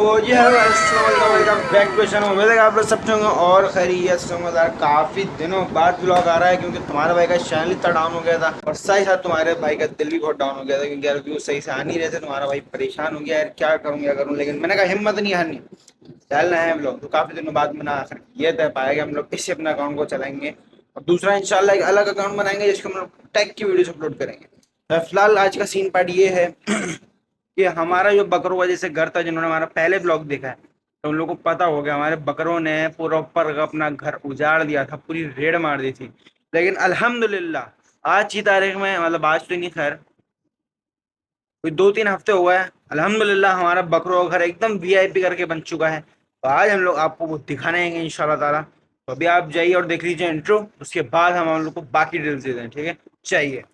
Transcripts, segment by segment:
Ji hello welcome back to channel. उम्मीद है कि आप लोग सब होंगे और खैरियत से होंगे। यार काफ़ी दिनों बाद ब्लॉग आ रहा है क्योंकि तुम्हारे भाई का चैनल इतना डाउन हो गया था और साथ ही साथ तुम्हारे भाई का दिल भी बहुत डाउन हो गया था क्योंकि यार व्यूज सही से आ नहीं रहे थे। तुम्हारा भाई परेशान हो गया यार, क्या करूँ, लेकिन मैंने कहा हिम्मत नहीं हारनी, चलना है ब्लॉग। तो काफ़ी दिनों बाद मैंने आखिर ये तय पाया कि हम लोग इससे अपने अकाउंट को चलाएंगे और दूसरा इंशाल्लाह एक अलग अकाउंट बनाएंगे जिसको हम लोग टैग की वीडियोस अपलोड करेंगे। तो फिलहाल आज का सीन पार्ट ये है कि हमारा जो बकरों का जैसे घर था, जिन्होंने हमारा पहले ब्लॉग देखा है तो उन लोगों को पता हो गया हमारे बकरों ने पूरा ऊपर का अपना घर उजाड़ दिया था, पूरी रेड मार दी थी। लेकिन अल्हम्दुलिल्लाह आज की तारीख में, मतलब आज तो नहीं, खैर कोई 2-3 हफ्ते हुआ है, अल्हम्दुलिल्लाह हमारा बकरों का घर एकदम वीआईपी करके बन चुका है। तो आज हम लोग आपको वो दिखाने आएंगे इंशाल्लाह ताला। तो अभी आप जाइए और देख लीजिए इंट्रो, उसके बाद हम लोग को बाकी डिटेल्स दे दें, ठीक है? चाहिए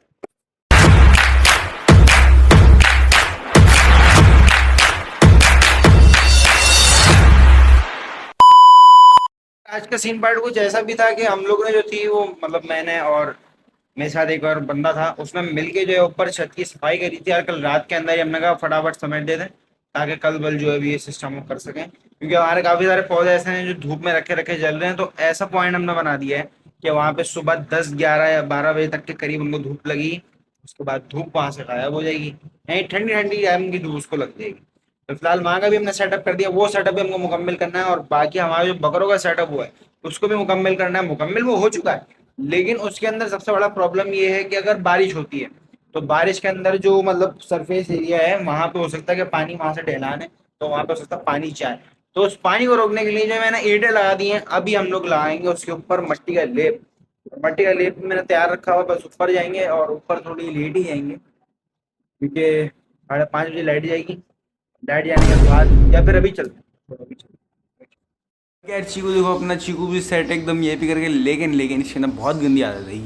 आज का सीन पार्ट कुछ ऐसा भी था कि हम लोग ने जो थी वो, मतलब मैंने और मेरे साथ एक और बंदा था, उसने मिलके जो है ऊपर छत की सफाई करी थी यार कल रात के अंदर ही। हमने कहा फटाफट समेट दे दें ताकि कल बल जो है भी ये सिस्टम कर सकें, क्योंकि हमारे काफी सारे पौधे ऐसे हैं जो धूप में रखे रखे जल रहे हैं। तो ऐसा पॉइंट हमने बना दिया है कि वहां पे सुबह 10, 11 या 12 बजे तक के करीब उनको धूप लगी, उसके बाद धूप वहां से गायब हो जाएगी, नहीं ठंडी ठंडी टाइम की धूप उसको लग जाएगी। तो फिलहाल वहां का भी हमने सेटअप कर दिया, वो सेटअप भी हमको मुकम्मल करना है और बाकी हमारा जो बकरों का सेटअप हुआ है उसको भी मुकम्मल करना है। मुकम्मल वो हो चुका है, लेकिन उसके अंदर सबसे बड़ा प्रॉब्लम ये है कि अगर बारिश होती है तो बारिश के अंदर जो मतलब सरफेस एरिया है वहां पे हो सकता है कि पानी वहां से ढलान है, तो वहां पे हो सकता है पानी जाए। तो उस पानी को रोकने के लिए जो मैंने ईंटें लगा दी हैं, अभी हम लोग लगाएंगे उसके ऊपर मट्टी का लेप। मट्टी का लेप मैंने तैयार रखा हुआ, बस ऊपर जाएंगे और ऊपर थोड़ी लेट ही जाएंगे क्योंकि 5:30 बजे लाइट जाएगी। लाइट जाने के बाद या फिर अभी चलते हैं, अभी चलते हैं। यार चीकू देखो, अपना चीकू भी सेट एकदम ये भी करके, लेकिन इसके अंदर बहुत गंदी आदत है।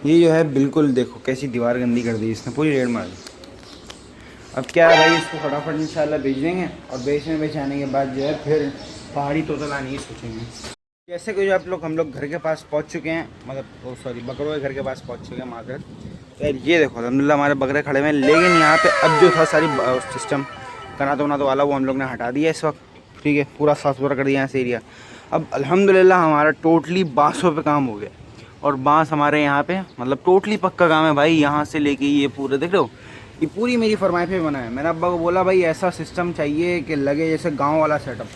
ये जो है बिल्कुल देखो कैसी दीवार गंदी कर दी इसने, पूरी रेड मार दी। अब क्या है भाई, इसको फटाफट इंशाल्लाह बेच देंगे और बेचने के बाद जो है फिर पहाड़ी तोता लाने की सोचेंगे। जैसे कि जो हम लोग घर के पास पहुंच चुके हैं, मतलब सॉरी बकरों के घर के पास पहुंच चुके हैं माकर। तो यार ये देखो अल्हम्दुलिल्लाह हमारे बकरे खड़े हुए हैं, लेकिन यहाँ पे अब जो था सारी सिस्टम कना तो वाला वो हम लोग ने हटा दिया इस वक्त, ठीक है? पूरा साफ सुथरा कर दिया है एरिया। अब अल्हम्दुलिल्लाह हमारा टोटली बाँसों पे काम हो गया और बाँस हमारे यहाँ पे मतलब टोटली पक्का काम है भाई। यहाँ से लेके ये पूरे देख रहे हो, ये पूरी मेरी फरमाइश पे बना है। मैंने अब्बा को बोला भाई ऐसा सिस्टम चाहिए कि लगे जैसे गाँव वाला सेटअप।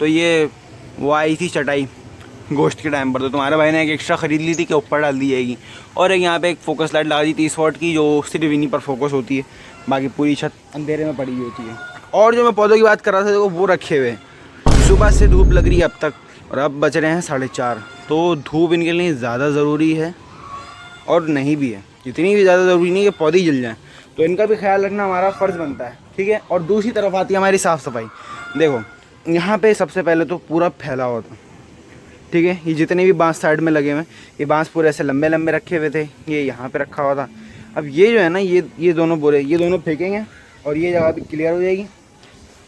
तो ये वो आई थी चटाई गोश्त के टाइम पर, तो तुम्हारे भाई ने एक एक्स्ट्रा ख़रीद ली थी कि ऊपर डाल दी जाएगी। और एक यहाँ पे एक फोकस लाइट लगा दी 30 वाट की जो सिर्फ इन्हीं पर फोकस होती है, बाकी पूरी छत अंधेरे में पड़ी हुई होती है। और जो मैं पौधों की बात कर रहा था देखो वो रखे हुए हैं, सुबह से धूप लग रही है अब तक और अब बज रहे हैं 4:30। तो धूप इनके लिए ज़्यादा ज़रूरी है और नहीं भी है, इतनी भी ज़्यादा ज़रूरी नहीं कि पौधे ही जल जाएँ। तो इनका भी ख्याल रखना हमारा फ़र्ज़ बनता है, ठीक है? और दूसरी तरफ आती है हमारी साफ़ सफाई। देखो यहाँ पे सबसे पहले तो पूरा फैला हुआ था, ठीक है? ये जितने भी बांस साइड में लगे हुए हैं, ये बांस पूरे ऐसे लंबे लंबे रखे हुए थे, ये यहाँ पे रखा हुआ था। अब ये जो है ना, ये दोनों बोरे ये दोनों फेंकेंगे और ये जगह भी क्लियर हो जाएगी।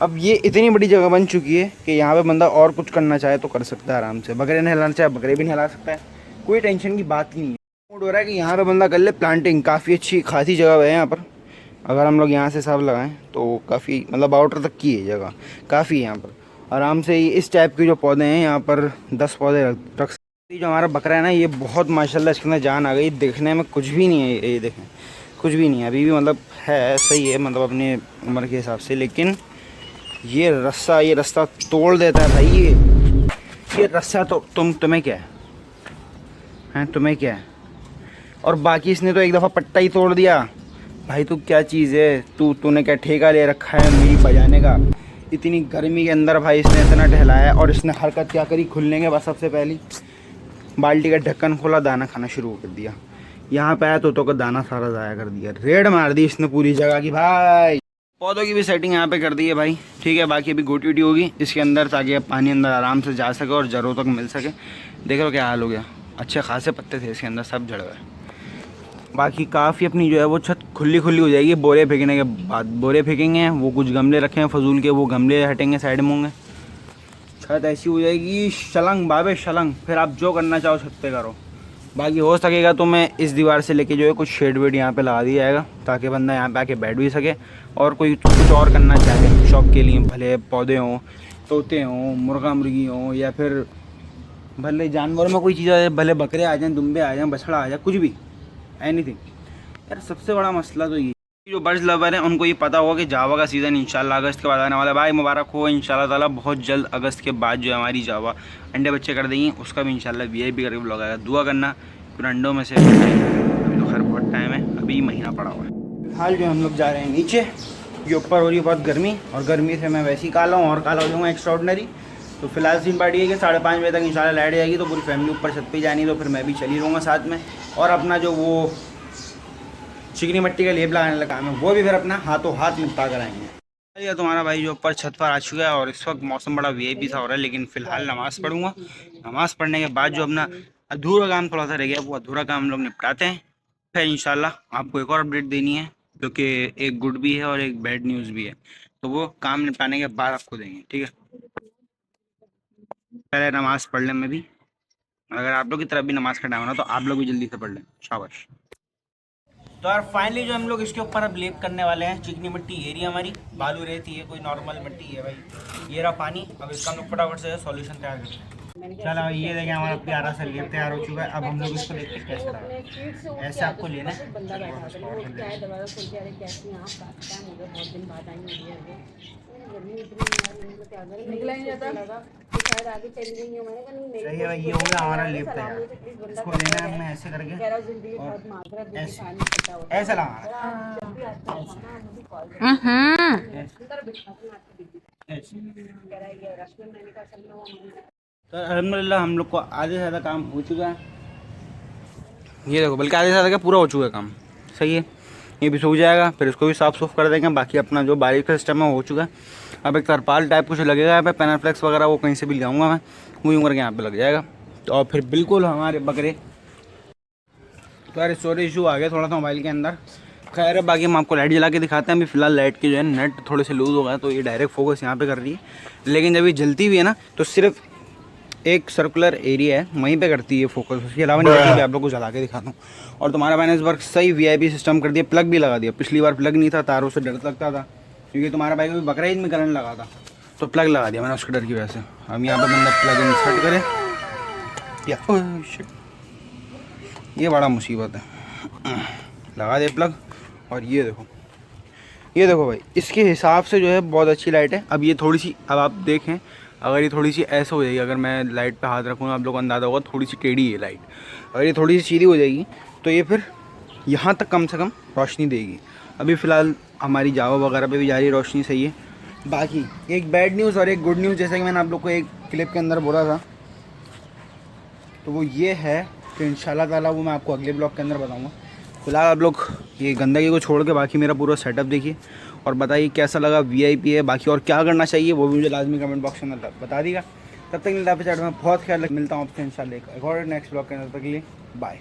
अब ये इतनी बड़ी जगह बन चुकी है कि यहाँ पे बंदा और कुछ करना चाहे तो कर सकता है आराम से। बकरे नहलाना चाहे बकरे भी नहला सकता है, कोई टेंशन की बात ही नहीं है। मूड हो रहा है कि यहाँ पे बंदा कर ले प्लांटिंग, काफ़ी अच्छी खासी जगह है यहाँ पर। अगर हम लोग यहाँ से सब लगाएं तो काफ़ी मतलब आउटर तक की है जगह, काफ़ी है यहाँ पर। आराम से ही इस टाइप के जो पौधे हैं यहाँ पर 10 पौधे रख सकते। जो हमारा बकरा है ना, ये बहुत माशाल्लाह इसके अंदर जान आ गई। देखने में कुछ भी नहीं है, ये देखें कुछ भी नहीं है अभी भी, मतलब है सही है मतलब अपने उम्र के हिसाब से। लेकिन ये रास्ता तोड़ देता है भाई। ये रास्ता तो तुम्हें क्या है तुम्हें क्या है? और बाकी इसने तो एक दफ़ा पट्टा ही तोड़ दिया। भाई तू क्या चीज़ है, तूने क्या ठेका ले रखा है मेरी बजाने का? इतनी गर्मी के अंदर भाई इसने इतना टहलाया और इसने हरकत क्या करी, खुलने के बाद सबसे पहली बाल्टी का ढक्कन खोला, दाना खाना शुरू कर दिया। यहाँ पे आया तो का दाना सारा ज़ाया कर दिया, रेड मार दी इसने पूरी जगह की भाई। पौधों की भी सेटिंग यहाँ पे कर दी है भाई, ठीक है? बाकी अभी गोटी वोटी होगी इसके अंदर ताकि पानी अंदर आराम से जा सके और जड़ों तक मिल सके। देख लो क्या हाल हो गया, अच्छे खासे पत्ते थे इसके अंदर, सब झड़ गए। बाकी काफ़ी अपनी जो है वो छत खुली हो जाएगी बोरे फेंकने के बाद। बोरे फेंकेंगे, वो कुछ गमले रखे हैं फजूल के, वो गमले हटेंगे साइड में होंगे। छत ऐसी हो जाएगी शलंग बाबे शलंग, फिर आप जो करना चाहो छत पे करो। बाकी हो सकेगा तो मैं इस दीवार से लेके जो है कुछ शेड वेड यहाँ पे लगा दिया जाएगा ताकि बंदा यहाँ पे आके बैठ भी सके और कोई कुछ और करना चाहे शौक के लिए, भले पौधे हों, तोते हों, मुर्गा मुर्गी हों, या फिर भले जानवरों में कोई चीज़ आ जाए, भले बकरे आ जाएँ, दुम्बे आ जाएँ, बछड़ा आ जाए, कुछ भी, एनीथिंग। यार सबसे बड़ा मसला तो ये, जो बर्ड्स लवर हैं उनको ये पता होगा कि जावा का सीज़न इंशाल्लाह अगस्त के बाद आने वाला है। भाई मुबारक हो, इंशाल्लाह ताला बहुत जल्द अगस्त के बाद जो है हमारी जावा अंडे बच्चे कर देंगी, उसका भी इंशाल्लाह वीआईपी करके ब्लॉग आएगा। दुआ करना फिर अंडों में से, अभी तो खैर बहुत टाइम है, अभी महीना पड़ा हुआ है। हाल जो हम लोग जा रहे हैं नीचे, ये ऊपर हो रही है बहुत गर्मी, और गर्मी से मैं वैसे ही काला हूँ और काला हो जाऊँगा एक्स्ट्राऑर्डिनरी। तो फिलहाल सीन पार्टी है कि 5:30 बजे तक इंशाल्लाह लाइट जाएगी, तो पूरी फैमिली ऊपर छत पे जानी, तो फिर मैं भी चली रहूँगा साथ में। और अपना जो वो चिकनी मिट्टी का लेप लगाने लगा काम है, वो भी फिर अपना हाथों हाथ निपटा कर आएंगे। ये तुम्हारा भाई जो ऊपर छत पर आ चुका है, और इस वक्त मौसम बड़ा वीआईपी सा हो रहा है, लेकिन फिलहाल नमाज़ पढ़ूंगा। नमाज़ पढ़ने के बाद जो अपना अधूरा काम थोड़ा सा रह गया, वो अधूरा काम हम लोग निपटाते हैं। फिर इंशाल्लाह आपको एक और अपडेट देनी है, जो कि एक गुड भी है और एक बैड न्यूज़ भी है, तो वो काम निपटाने के बाद आपको देंगे, ठीक है। पहले नमाज़ पढ़ लें मैं भी, अगर आप लोग की तरफ भी नमाज़ का टाइम हो ना, तो आप लोग भी जल्दी से पढ़ लें, शाबाश। तो यार फाइनली जो हम लोग इसके ऊपर अब लेप करने वाले हैं, चिकनी मिट्टी एरिया हमारी, बालू रेती है, कोई नॉर्मल मिट्टी है भाई, ये रहा पानी। अब इसका हम लोग फटाफट से सॉल्यूशन तैयार करते हैं। चलो भाई ये देखें हमारा प्यारा सा लेप तैयार हो चुका है। अब हम लोग इसको देखते हैं कैसे लगा, ऐसे आपको लेना है। सही है भाई, ये हो गया हमारा लेप तैयार। इसको लेना है हमें ऐसे करके, और ऐसे ऐसा लगाना है। तो अल्हम्दुलिल्लाह हम लोग को आधे से ज़्यादा काम हो चुका है, ये देखो, बल्कि आधे से ज़्यादा पूरा हो चुका है काम। सही है, ये भी सूख जाएगा, फिर इसको भी साफ़ सुफ कर देंगे। बाकी अपना जो बारिश का सिस्टम है हो चुका है। अब एक तरपाल टाइप कुछ लगेगा यहाँ पे, पेनाफ्लेक्स वगैरह वो कहीं से भी लाऊंगा मैं, वो यूँ करके यहाँ पे लग जाएगा। तो और फिर बिल्कुल हमारे बकरे। तो यार स्टोरेज इशू आ गया थोड़ा सा मोबाइल के अंदर, खैर है। बाकी हम आपको लाइट जला के दिखाते हैं। अभी फिलहाल लाइट की जो है नेट थोड़े से लूज़ हो गया, तो ये डायरेक्ट फोकस यहाँ पे कर रही है, लेकिन जब ये जलती भी है ना, तो सिर्फ एक सर्कुलर एरिया है वहीं पे करती है फोकस, उसके अलावा नहीं करती। आप लोग को जला के दिखाता हूँ। और तुम्हारा मैंने इस बार सही वीआईपी सिस्टम कर दिया, प्लग भी लगा दिया। पिछली बार प्लग नहीं था, तारों से डर लगता था, क्योंकि तुम्हारा भाई को भी बकरा ईद में करंट लगा था, तो प्लग लगा दिया मैंने उसके डर की वजह से। अब यहाँ पर बंदा प्लग इंसर्ट करे, या ये बड़ा मुसीबत है। लगा दे प्लग, और ये देखो भाई, इसके हिसाब से जो है बहुत अच्छी लाइट है। अब ये थोड़ी सी, अब आप देखें, अगर ये थोड़ी सी ऐसे हो जाएगी, अगर मैं लाइट पे हाथ रखूँगा, आप लोगों को अंदाज़ा होगा थोड़ी सी टेढ़ी है लाइट। अगर ये थोड़ी सी सीधी हो जाएगी, तो ये फिर यहाँ तक कम से कम रोशनी देगी। अभी फ़िलहाल हमारी जावा वगैरह पे भी जा रही है रोशनी, सही है। बाकी एक बैड न्यूज़ और एक गुड न्यूज़, जैसा कि मैंने आप लोग को एक क्लिप के अंदर बोला था, तो वो ये है कि इंशाल्लाह ताला वो मैं आपको अगले ब्लॉग के अंदर बताऊँगा। फिलहाल आप लोग ये गंदगी को छोड़ के बाकी मेरा पूरा सेटअप देखिए, और बताइए कैसा लगा, वीआईपी है। बाकी और क्या करना चाहिए वो भी मुझे लाजमी कमेंट बॉक्स के अंदर बता दीजिएगा। तब तक मिलता है, बहुत ख्याल मिलता हूँ आपसे इंशाल्लाह एक और नेक्स्ट ब्लॉग के अंदर। तक के लिए बाय।